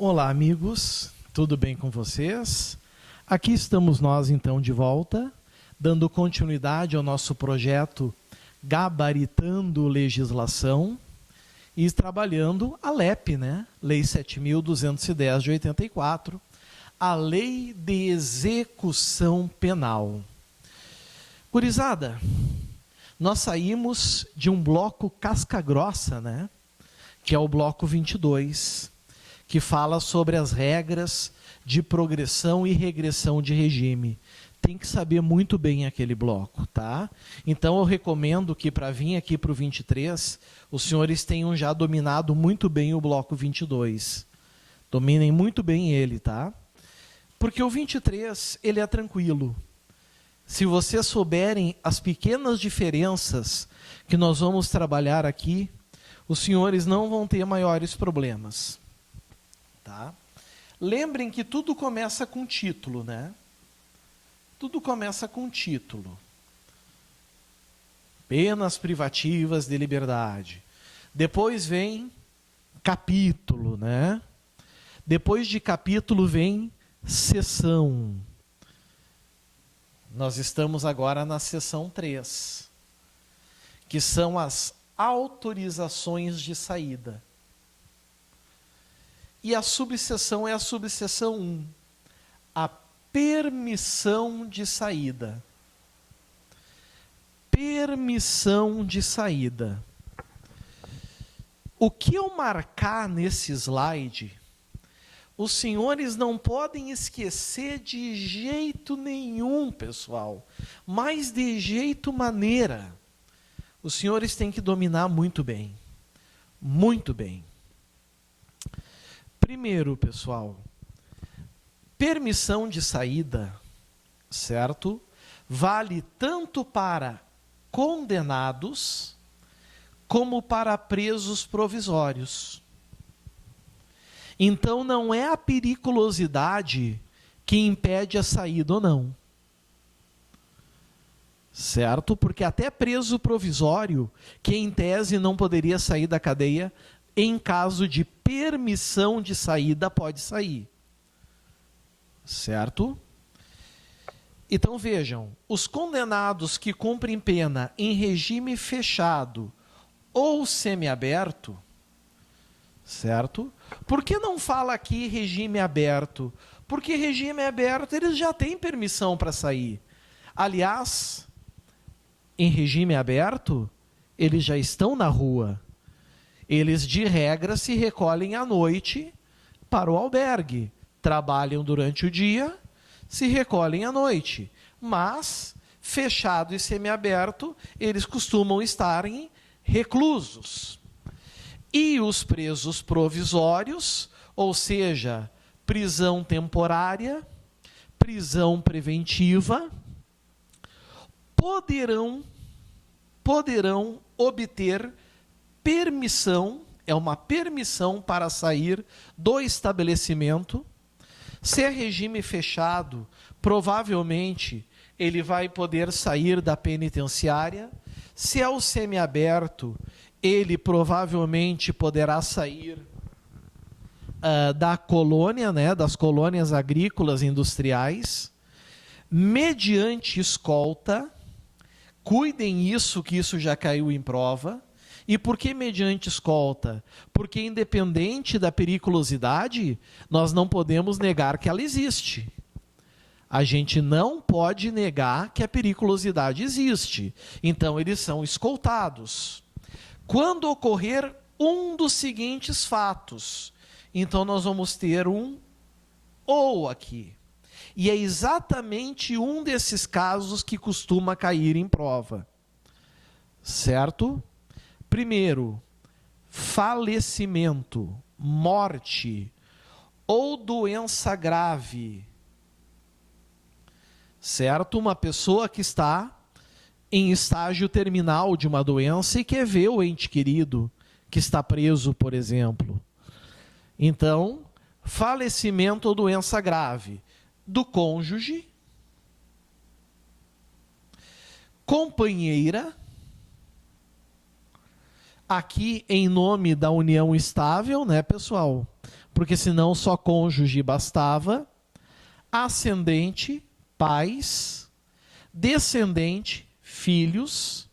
Olá, amigos, tudo bem com vocês? Aqui estamos nós, então, de volta, dando continuidade ao nosso projeto Gabaritando Legislação e trabalhando a LEP, né? Lei 7.210 de 84, a Lei de Execução Penal. Gurizada, nós saímos de um bloco casca-grossa, né? Que é o bloco 22, que fala sobre as regras de progressão e regressão de regime. Tem que saber muito bem aquele bloco, tá? Então eu recomendo que para vir aqui para o 23, os senhores tenham já dominado muito bem o bloco 22. Dominem muito bem ele, tá? Porque o 23, ele é tranquilo. Se vocês souberem as pequenas diferenças que nós vamos trabalhar aqui, os senhores não vão ter maiores problemas. Tá? Lembrem que tudo começa com título, né? Tudo começa com título. Penas privativas de liberdade. Depois vem capítulo, né? Depois de capítulo vem seção. Nós estamos agora na seção 3, que são as autorizações de saída. E a subseção é a subseção 1, a permissão de saída. Permissão de saída. O que eu marcar nesse slide, os senhores não podem esquecer de jeito nenhum, pessoal, mas de jeito maneira. Os senhores têm que dominar muito bem. Muito bem. Primeiro, pessoal, permissão de saída, certo? Vale tanto para condenados como para presos provisórios. Então, não é a periculosidade que impede a saída ou não. Certo? Porque até preso provisório, que em tese não poderia sair da cadeia, em caso de permissão de saída, pode sair. Certo? Então vejam, os condenados que cumprem pena em regime fechado ou semiaberto, certo? Por que não fala aqui regime aberto? Porque regime aberto eles já têm permissão para sair. Aliás, em regime aberto, eles já estão na rua. Eles, de regra, se recolhem à noite para o albergue. Trabalham durante o dia, se recolhem à noite. Mas, fechado e semiaberto, eles costumam estarem reclusos. E os presos provisórios, ou seja, prisão temporária, prisão preventiva, poderão obter permissão, é uma permissão para sair do estabelecimento. Se é regime fechado, provavelmente ele vai poder sair da penitenciária. Se é o semiaberto, ele provavelmente poderá sair da colônia, né, das colônias agrícolas e industriais, mediante escolta. Cuidem isso, que isso já caiu em prova. E por que mediante escolta? Porque independente da periculosidade, nós não podemos negar que ela existe. A gente não pode negar que a periculosidade existe. Então, eles são escoltados. Quando ocorrer um dos seguintes fatos, então nós vamos ter um ou aqui. E é exatamente um desses casos que costuma cair em prova. Certo? Primeiro, falecimento, morte ou doença grave. Certo? Uma pessoa que está em estágio terminal de uma doença e quer ver o ente querido que está preso, por exemplo. Então, falecimento ou doença grave do cônjuge, companheira, aqui em nome da união estável, né, pessoal? porque senão só cônjuge bastava, ascendente, pais, descendente, filhos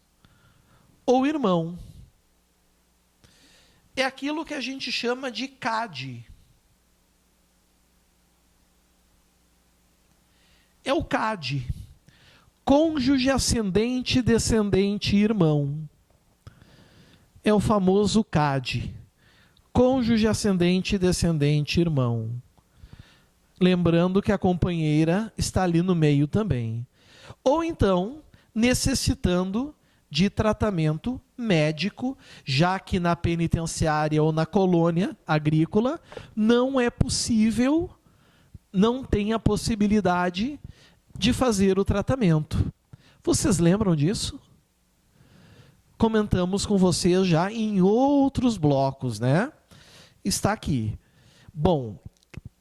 ou irmão. É aquilo que a gente chama de CAD. É o CAD. Cônjuge, ascendente, descendente, irmão. É o famoso CAD. Cônjuge, ascendente, descendente, irmão. Lembrando que a companheira está ali no meio também. Ou então, necessitando de tratamento médico, já que na penitenciária ou na colônia agrícola não é possível, não tem a possibilidade de fazer o tratamento. Vocês lembram disso? Comentamos com vocês já em outros blocos, né? Está aqui. Bom,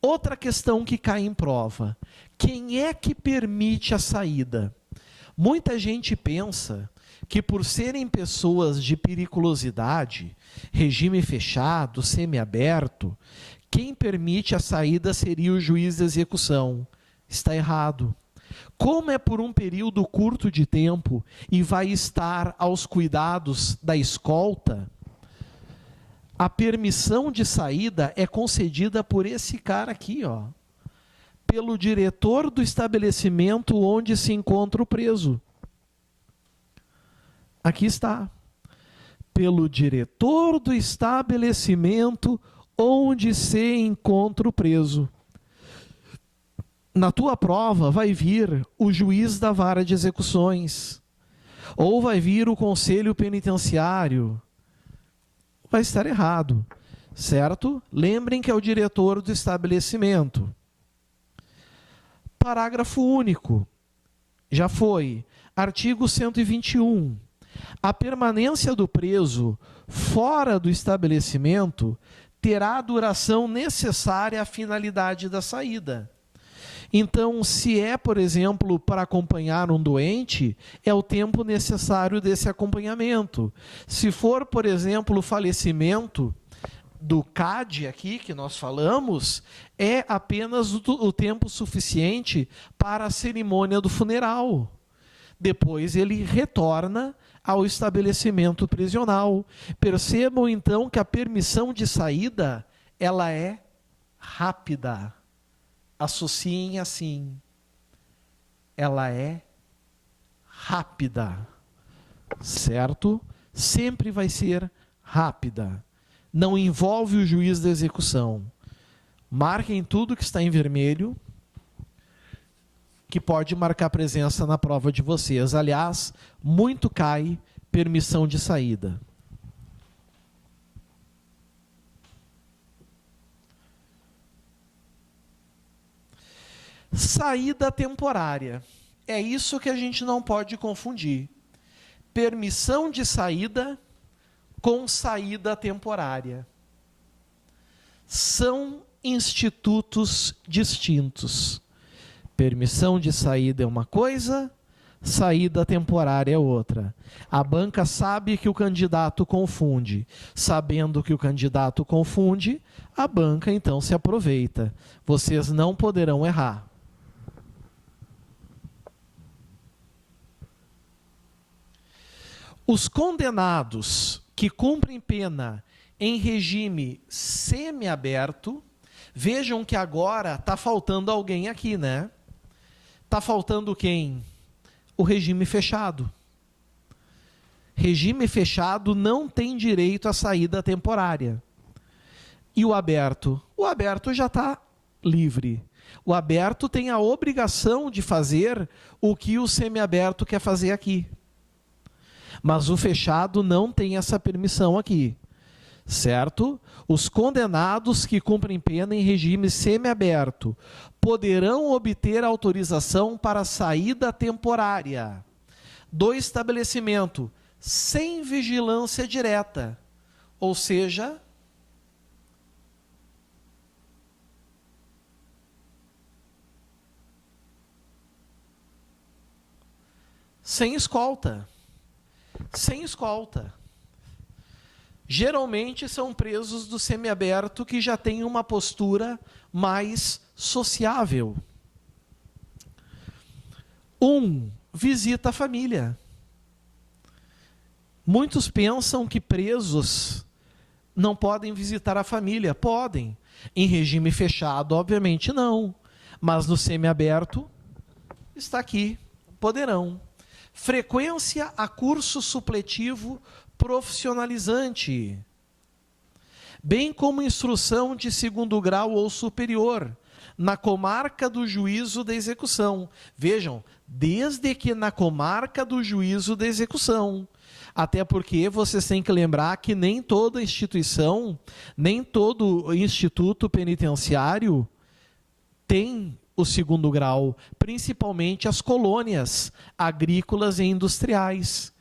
outra questão que cai em prova. Quem é que permite a saída? Muita gente pensa que por serem pessoas de periculosidade, regime fechado, semiaberto, quem permite a saída seria o juiz de execução. Está errado. Como é por um período curto de tempo e vai estar aos cuidados da escolta, a permissão de saída é concedida por esse cara aqui, ó, pelo diretor do estabelecimento onde se encontra o preso. Aqui está. Pelo diretor do estabelecimento onde se encontra o preso. Na tua prova vai vir o juiz da vara de execuções, ou vai vir o conselho penitenciário. Vai estar errado, certo? Lembrem que é o diretor do estabelecimento. Parágrafo único. Já foi. Artigo 121. A permanência do preso fora do estabelecimento terá a duração necessária à finalidade da saída. Então, se é, por exemplo, para acompanhar um doente, é o tempo necessário desse acompanhamento. Se for, por exemplo, o falecimento do CAD aqui, que nós falamos, é apenas o tempo suficiente para a cerimônia do funeral. Depois ele retorna ao estabelecimento prisional. Percebam, então, que a permissão de saída, ela é rápida. Associem assim. Ela é rápida. Certo? Sempre vai ser rápida. Não envolve o juiz da execução. Marquem tudo que está em vermelho, que pode marcar presença na prova de vocês. Aliás, muito cai permissão de saída. Saída temporária. É isso que a gente não pode confundir. Permissão de saída com saída temporária. São institutos distintos. Permissão de saída é uma coisa, saída temporária é outra. A banca sabe que o candidato confunde. Sabendo que o candidato confunde, a banca então se aproveita. Vocês não poderão errar. Os condenados que cumprem pena em regime semiaberto, vejam que agora está faltando alguém aqui, né? Está faltando quem? O regime fechado. Regime fechado não tem direito à saída temporária. E o aberto? O aberto já está livre. O aberto tem a obrigação de fazer o que o semiaberto quer fazer aqui. Mas o fechado não tem essa permissão aqui. Certo? Os condenados que cumprem pena em regime semiaberto poderão obter autorização para saída temporária do estabelecimento sem vigilância direta, ou seja, sem escolta. Sem escolta. Geralmente são presos do semiaberto que já têm uma postura mais sociável. Visita a família. Muitos pensam que presos não podem visitar a família. Podem. Em regime fechado, obviamente não. Mas no semiaberto, está aqui, poderão. Frequência a curso supletivo profissionalizante, bem como instrução de segundo grau ou superior, na comarca do juízo da execução. Vejam, desde que na comarca do juízo da execução. Até porque vocês têm que lembrar que nem toda instituição, nem todo instituto penitenciário tem o segundo grau, principalmente as colônias agrícolas e industriais.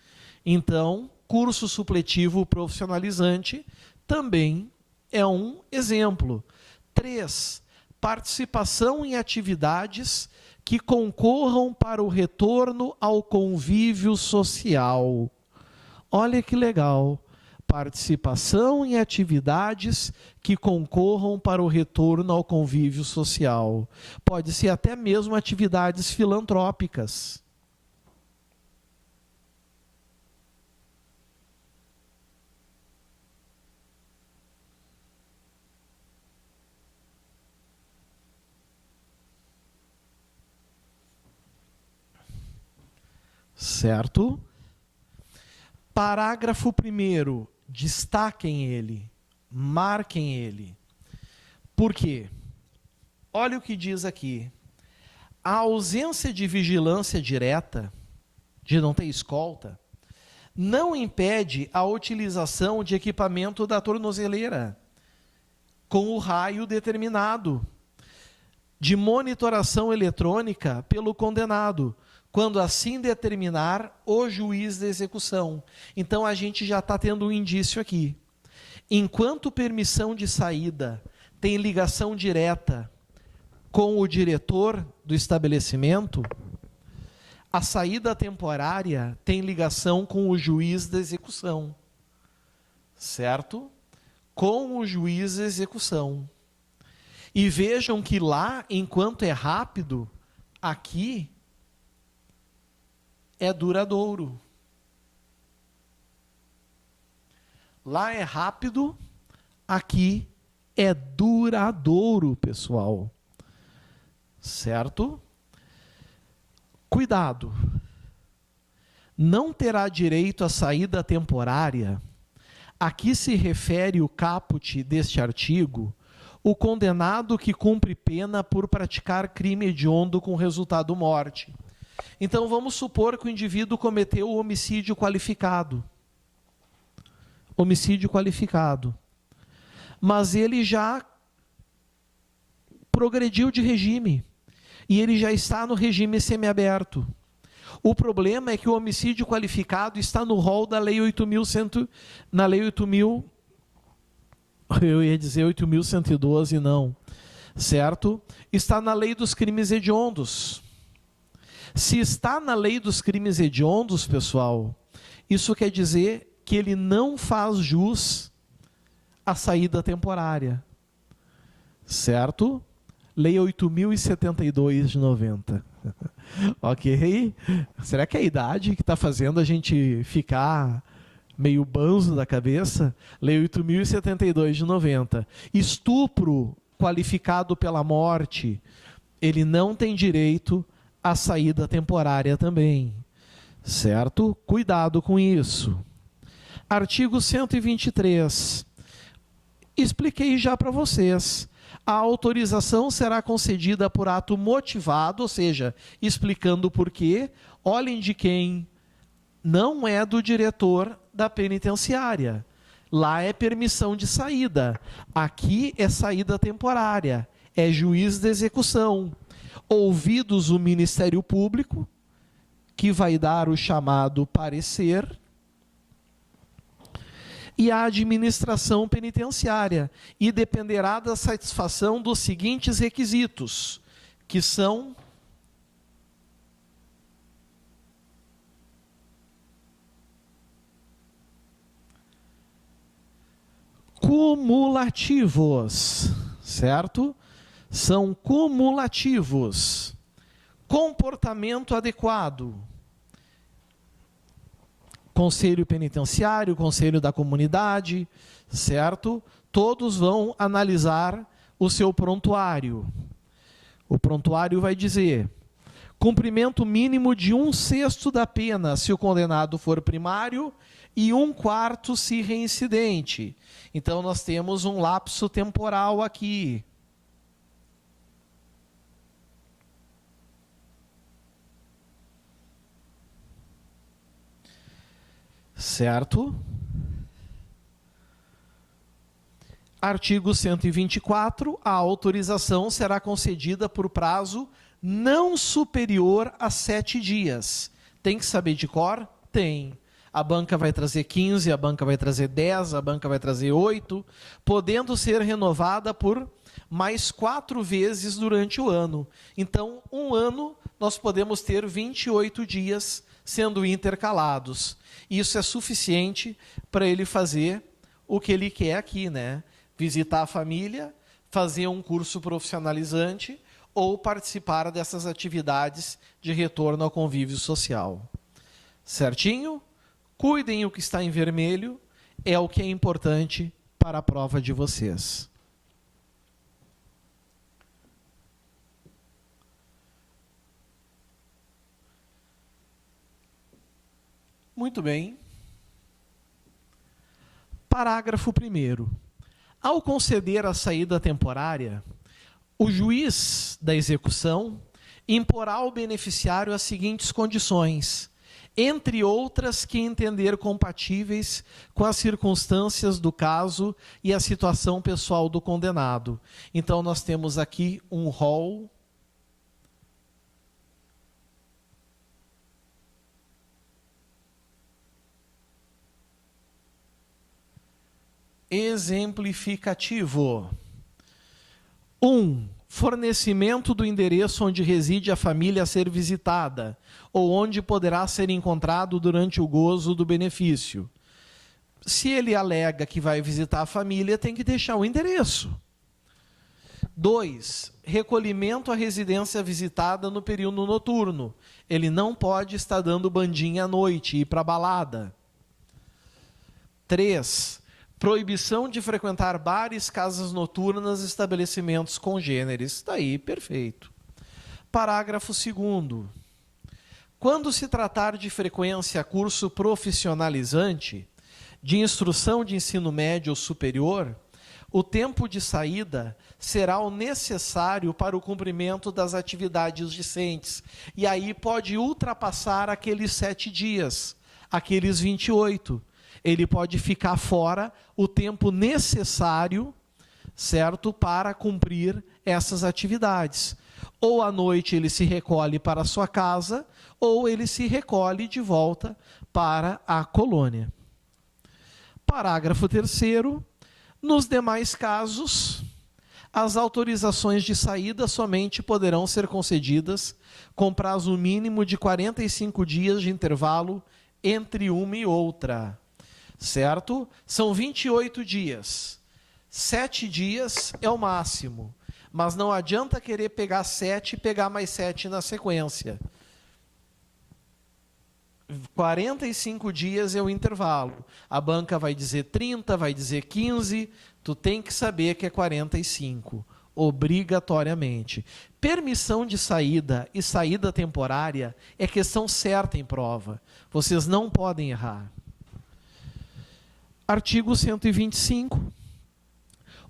Então, curso supletivo profissionalizante também é um exemplo. 3, participação em atividades que concorram para o retorno ao convívio social. Olha que legal. Participação em atividades que concorram para o retorno ao convívio social. Pode ser até mesmo atividades filantrópicas. Certo? Parágrafo 1º, destaquem ele, marquem ele. Por quê? Olha o que diz aqui. A ausência de vigilância direta, de não ter escolta, não impede a utilização de equipamento da tornozeleira, com o raio determinado, de monitoração eletrônica pelo condenado, quando assim determinar o juiz da execução. Então, a gente já está tendo um indício aqui. Enquanto permissão de saída tem ligação direta com o diretor do estabelecimento, a saída temporária tem ligação com o juiz da execução. Certo? Com o juiz da execução. E vejam que lá, enquanto é rápido, aqui é duradouro. Lá é rápido, aqui é duradouro, pessoal. Certo? Cuidado. Não terá direito à saída temporária. Aqui se refere o caput deste artigo, o condenado que cumpre pena por praticar crime hediondo com resultado morte. Então, vamos supor que o indivíduo cometeu o homicídio qualificado. Homicídio qualificado. Mas ele já progrediu de regime. E ele já está no regime semiaberto. O problema é que o homicídio qualificado está no rol da Lei 8.100, na Lei 8.000, eu ia dizer 8.112, não. Certo? Está na Lei dos Crimes Hediondos. Se está na lei dos crimes hediondos, pessoal, isso quer dizer que ele não faz jus à saída temporária. Certo? Lei 8.072 de 90. Ok? Será que é a idade que está fazendo a gente ficar meio banzo da cabeça? Lei 8.072 de 90. Estupro qualificado pela morte, ele não tem direito a saída temporária também, certo? Cuidado com isso. Artigo 123. Expliquei já para vocês. A autorização será concedida por ato motivado, ou seja, explicando o porquê. Olhem de quem? Não é do diretor da penitenciária. Lá é permissão de saída. Aqui é saída temporária. É juiz da execução. Ouvidos o Ministério Público, que vai dar o chamado parecer, e a administração penitenciária, e dependerá da satisfação dos seguintes requisitos, que são cumulativos, certo? São cumulativos. Comportamento adequado. Conselho penitenciário, conselho da comunidade, certo? Todos vão analisar o seu prontuário. O prontuário vai dizer: cumprimento mínimo de 1/6 da pena se o condenado for primário e 1/4 se reincidente. Então, nós temos um lapso temporal aqui. Certo? Artigo 124, a autorização será concedida por prazo não superior a 7 dias. Tem que saber de cor? Tem. A banca vai trazer 15, a banca vai trazer 10, a banca vai trazer 8, podendo ser renovada por mais 4 vezes durante o ano. Então, um ano, nós podemos ter 28 dias sendo intercalados. Isso é suficiente para ele fazer o que ele quer aqui, né? Visitar a família, fazer um curso profissionalizante ou participar dessas atividades de retorno ao convívio social. Certinho? Cuidem o que está em vermelho, é o que é importante para a prova de vocês. Muito bem. Parágrafo 1º. Ao conceder a saída temporária, o juiz da execução imporá ao beneficiário as seguintes condições, entre outras que entender compatíveis com as circunstâncias do caso e a situação pessoal do condenado. Então, nós temos aqui um rol exemplificativo. 1. Fornecimento do endereço onde reside a família a ser visitada, ou onde poderá ser encontrado durante o gozo do benefício. Se ele alega que vai visitar a família, tem que deixar o endereço. 2. Recolhimento à residência visitada no período noturno. Ele não pode estar dando bandinha à noite e ir para a balada. 3. Proibição de frequentar bares, casas noturnas, estabelecimentos congêneres. Está aí, perfeito. Parágrafo 2º. Quando se tratar de frequência a curso profissionalizante, de instrução de ensino médio ou superior, o tempo de saída será o necessário para o cumprimento das atividades discentes. E aí pode ultrapassar aqueles 7 dias, aqueles 28. Ele pode ficar fora o tempo necessário, certo, para cumprir essas atividades. Ou à noite ele se recolhe para a sua casa, ou ele se recolhe de volta para a colônia. Parágrafo 3º. Nos demais casos, as autorizações de saída somente poderão ser concedidas com prazo mínimo de 45 dias de intervalo entre uma e outra. Certo? São 28 dias. 7 dias é o máximo. Mas não adianta querer pegar 7 e pegar mais 7 na sequência. 45 dias é o intervalo. A banca vai dizer 30, vai dizer 15. Tu tem que saber que é 45. Obrigatoriamente. Permissão de saída e saída temporária é questão certa em prova. Vocês não podem errar. Artigo 125.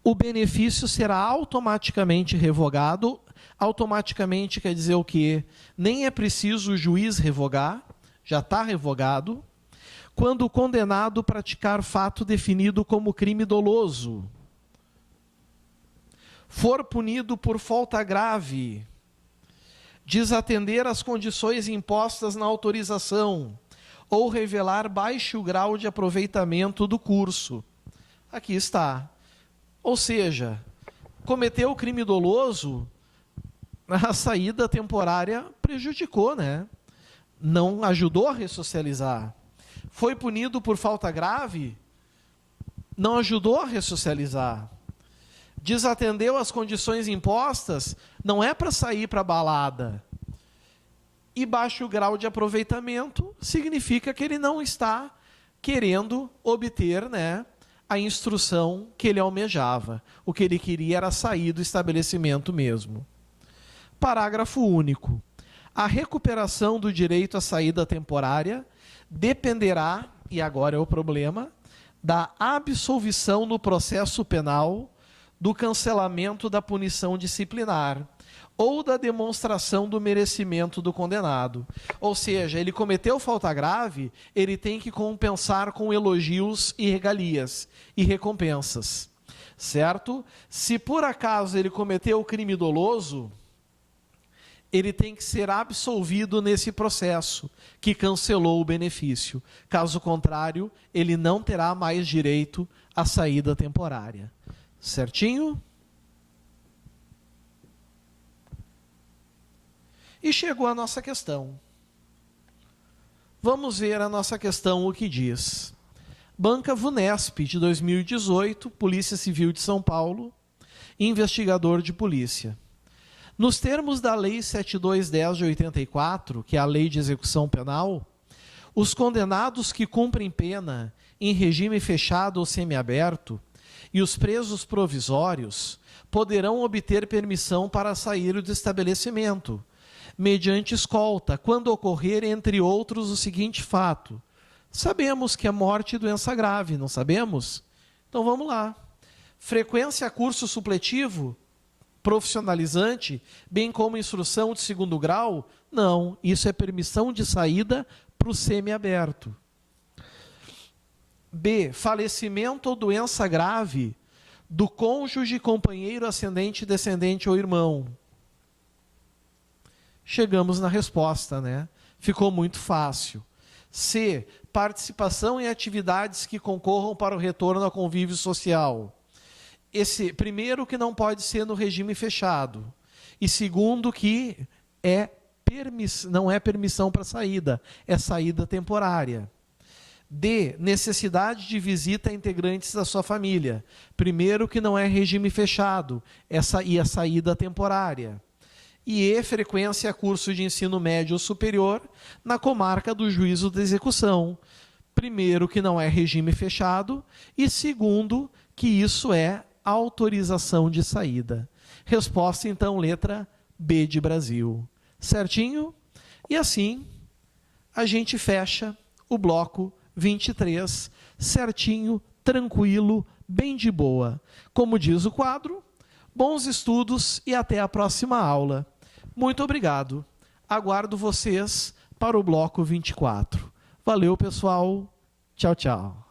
O benefício será automaticamente revogado. Automaticamente quer dizer o quê? Nem é preciso o juiz revogar, já está revogado, quando o condenado praticar fato definido como crime doloso, for punido por falta grave, desatender as condições impostas na autorização, ou revelar baixo grau de aproveitamento do curso. Aqui está. Ou seja, cometeu o crime doloso, a saída temporária prejudicou, né? Não ajudou a ressocializar. Foi punido por falta grave, não ajudou a ressocializar. Desatendeu as condições impostas, não é para sair para balada. E baixo grau de aproveitamento significa que ele não está querendo obter, né, a instrução que ele almejava. O que ele queria era sair do estabelecimento mesmo. Parágrafo único. A recuperação do direito à saída temporária dependerá, e agora é o problema, da absolvição no processo penal, do cancelamento da punição disciplinar ou da demonstração do merecimento do condenado. Ou seja, ele cometeu falta grave, ele tem que compensar com elogios e regalias e recompensas, certo? Se por acaso ele cometeu crime doloso, ele tem que ser absolvido nesse processo, que cancelou o benefício. Caso contrário, ele não terá mais direito à saída temporária. Certinho? E chegou a nossa questão. Vamos ver a nossa questão, o que diz. Banca Vunesp, de 2018, Polícia Civil de São Paulo, investigador de polícia. Nos termos da Lei 7210 de 84, que é a Lei de Execução Penal, os condenados que cumprem pena em regime fechado ou semiaberto e os presos provisórios poderão obter permissão para sair do estabelecimento, mediante escolta, quando ocorrer, entre outros, o seguinte fato. Sabemos que é morte e doença grave, não sabemos? Então vamos lá. Frequência a curso supletivo, profissionalizante, bem como instrução de segundo grau? Não, isso é permissão de saída para o semiaberto. B. Falecimento ou doença grave do cônjuge, companheiro, ascendente, descendente ou irmão. Chegamos na resposta, né? Ficou muito fácil. C. Participação em atividades que concorram para o retorno ao convívio social. Esse, primeiro, que não pode ser no regime fechado. E segundo, que não é permissão para saída, é saída temporária. D. Necessidade de visita a integrantes da sua família. Primeiro, que não é regime fechado, e a saída temporária. E E. Frequência a curso de ensino médio ou superior na comarca do juízo de execução. Primeiro, que não é regime fechado, e segundo, que isso é autorização de saída. Resposta, então, letra B de Brasil. Certinho? E assim, a gente fecha o bloco 23, certinho, tranquilo, bem de boa. Como diz o quadro, bons estudos e até a próxima aula. Muito obrigado. Aguardo vocês para o bloco 24. Valeu, pessoal. Tchau, tchau.